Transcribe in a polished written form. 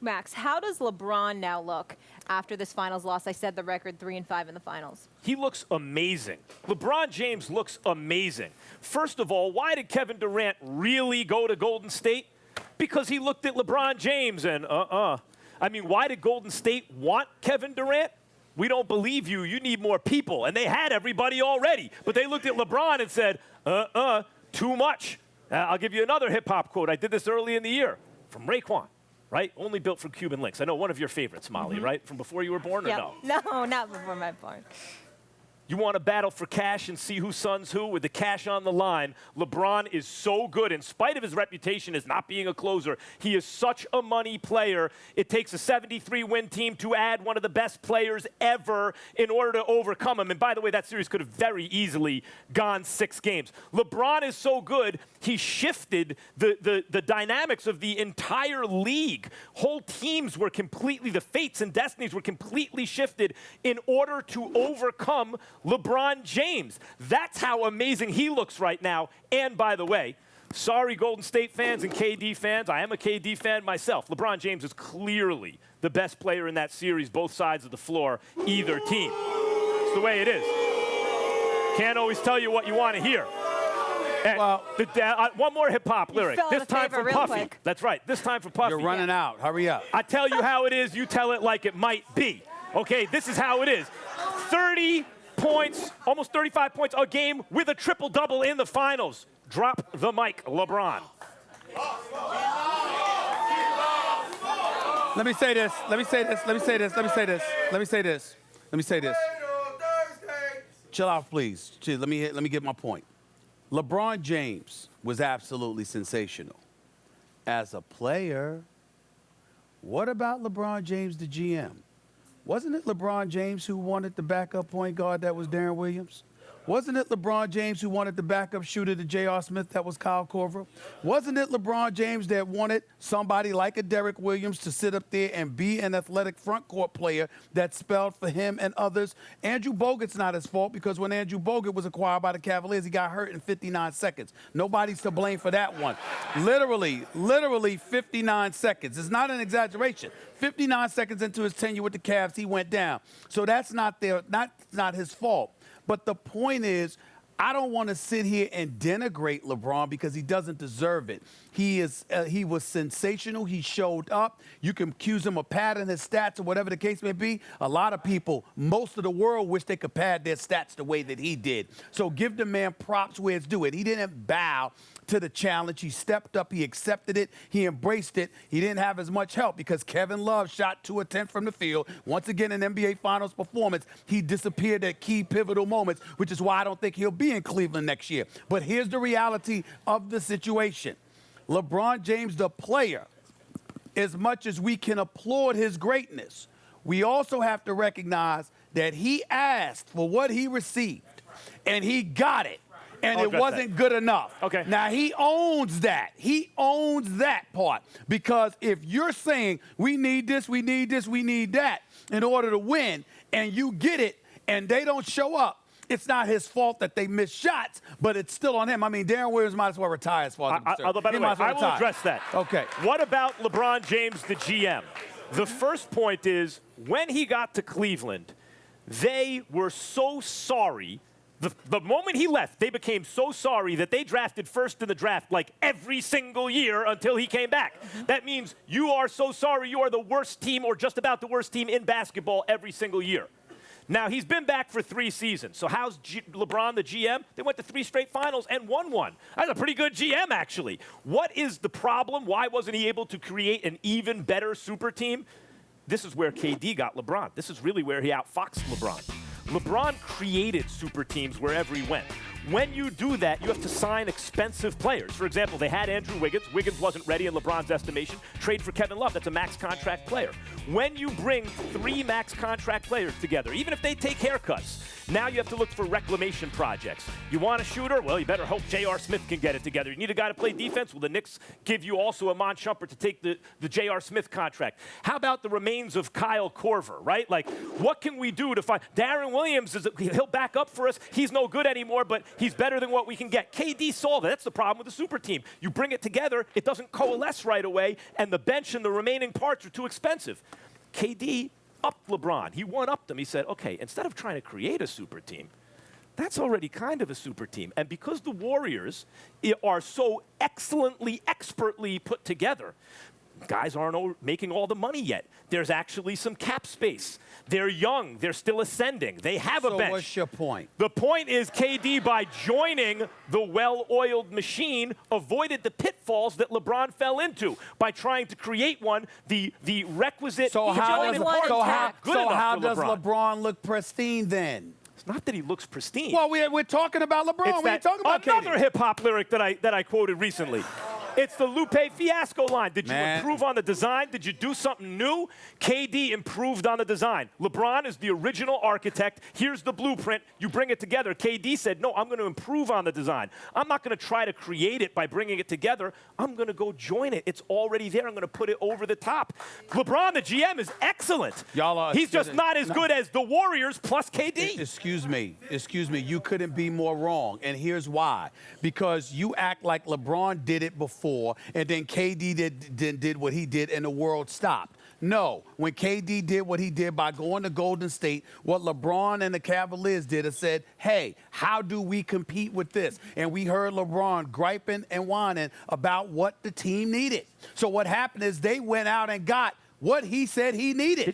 Max, how does LeBron now look after this finals loss? I said the record 3-5 in the finals. He looks amazing. LeBron James looks amazing. First of all, why did Kevin Durant really go to Golden State? Because he looked at LeBron James and I mean, why did Golden State want Kevin Durant? We don't believe you. You need more people. And they had everybody already. But they looked at LeBron and said, too much. I'll give you another hip-hop quote. I did this early in the year from Raekwon. Right? Only built from Cuban links. I know one of your favorites, Molly, right? From before you were born, or no? No, not before my born. You want to battle for cash and see who sons who with the cash on the line. LeBron is so good. In spite of his reputation as not being a closer, he is such a money player. It takes a 73-win team to add one of the best players ever in order to overcome him. And by the way, that series could have very easily gone 6 games. LeBron is so good, he shifted the dynamics of the entire league. Whole teams were completely, the fates and destinies were completely shifted in order to overcome LeBron James. That's how amazing he looks right now. And by the way, sorry Golden State fans and KD fans, I am a KD fan myself. LeBron James is clearly the best player in that series, both sides of the floor, either team. It's the way it is. Can't always tell you what you want to hear. And well, one more hip-hop lyric. This time for Puffy. Quick. That's right. This time for Puffy. You're running out. Hurry up. I tell you how it is. You tell it like it might be. Okay, this is how it is. 30 points, almost 35 points a game with a triple-double in the finals. Drop the mic, LeBron. Let me say this. Let me say this. Let me say this. Let me say this. Let me say this. Let me say this. Chill out, please. Chill. Let me get my point. LeBron James was absolutely sensational. As a player, what about LeBron James, the GM? Wasn't it LeBron James who wanted the backup point guard that was Darren Williams? Wasn't it LeBron James who wanted the backup shooter to J.R. Smith that was Kyle Korver? Wasn't it LeBron James that wanted somebody like a Derek Williams to sit up there and be an athletic front court player that spelled for him and others? Andrew Bogut's not his fault because when Andrew Bogut was acquired by the Cavaliers, he got hurt in 59 seconds. Nobody's to blame for that one. Literally 59 seconds. It's not an exaggeration. 59 seconds into his tenure with the Cavs, he went down. So that's not his fault. But the point is, I don't want to sit here and denigrate LeBron because he doesn't deserve it. He was sensational. He showed up. You can accuse him of padding his stats or whatever the case may be. A lot of people, most of the world, wish they could pad their stats the way that he did. So give the man props where it's due. He didn't bow to the challenge. He stepped up. He accepted it. He embraced it. He didn't have as much help because Kevin Love shot 2 of 10 from the field. Once again, in NBA Finals performance, he disappeared at key pivotal moments, which is why I don't think he'll be in Cleveland next year. But here's the reality of the situation. LeBron James, the player, as much as we can applaud his greatness, we also have to recognize that he asked for what he received, and he got it. And it wasn't good enough. Okay. Now, he owns that. He owns that part. Because if you're saying we need this, we need this, we need that in order to win, and you get it, and they don't show up, it's not his fault that they miss shots, but it's still on him. I mean, Darren Williams might as well retire as far as I'm concerned. By the way, I will address that. Okay. What about LeBron James, the GM? The first point is, when he got to Cleveland, they were so sorry. The moment he left, they became so sorry that they drafted first in the draft like every single year until he came back. That means you are so sorry you are the worst team or just about the worst team in basketball every single year. Now, he's been back for 3 seasons. So how's LeBron, the GM? They went to 3 straight finals and won 1. That's a pretty good GM, actually. What is the problem? Why wasn't he able to create an even better super team? This is where KD got LeBron. This is really where he outfoxed LeBron. LeBron created super teams wherever he went. When you do that, you have to sign expensive players. For example, they had Andrew Wiggins. Wiggins wasn't ready in LeBron's estimation. Trade for Kevin Love. That's a max contract player. When you bring 3 max contract players together, even if they take haircuts, now you have to look for reclamation projects. You want a shooter? Well, you better hope J.R. Smith can get it together. You need a guy to play defense? Well, the Knicks give you also Iman Shumpert to take the J.R. Smith contract. How about the remains of Kyle Korver, right? Like, what can we do to find? Darren Williams, he'll back up for us. He's no good anymore, but He's better than what we can get. KD solved it. That's the problem with the super team. You bring it together, it doesn't coalesce right away, and the bench and the remaining parts are too expensive. KD upped LeBron. He one-upped them. He said, okay, instead of trying to create a super team, that's already kind of a super team. And because the Warriors are so excellently, expertly put together, guys aren't making all the money yet. There's actually some cap space. They're young. They're still ascending. They have a bench. So what's your point? The point is KD, by joining the well-oiled machine, avoided the pitfalls that LeBron fell into by trying to create one, the requisite. So how does LeBron. LeBron look pristine then? It's not that he looks pristine. Well, we're talking about LeBron. We're talking about another KD. hip-hop lyric that I quoted recently. It's the Lupe Fiasco line. Did you improve on the design? Did you do something new? KD improved on the design. LeBron is the original architect. Here's the blueprint. You bring it together. KD said, no, I'm going to improve on the design. I'm not going to try to create it by bringing it together. I'm going to go join it. It's already there. I'm going to put it over the top. LeBron, the GM, is excellent. He's just not as good as the Warriors plus KD. Excuse me. You couldn't be more wrong. And here's why. Because you act like LeBron did it before, and then KD did what he did, and the world stopped. No, when KD did what he did by going to Golden State, what LeBron and the Cavaliers did is said, hey, how do we compete with this? And we heard LeBron griping and whining about what the team needed. So what happened is they went out and got what he said he needed.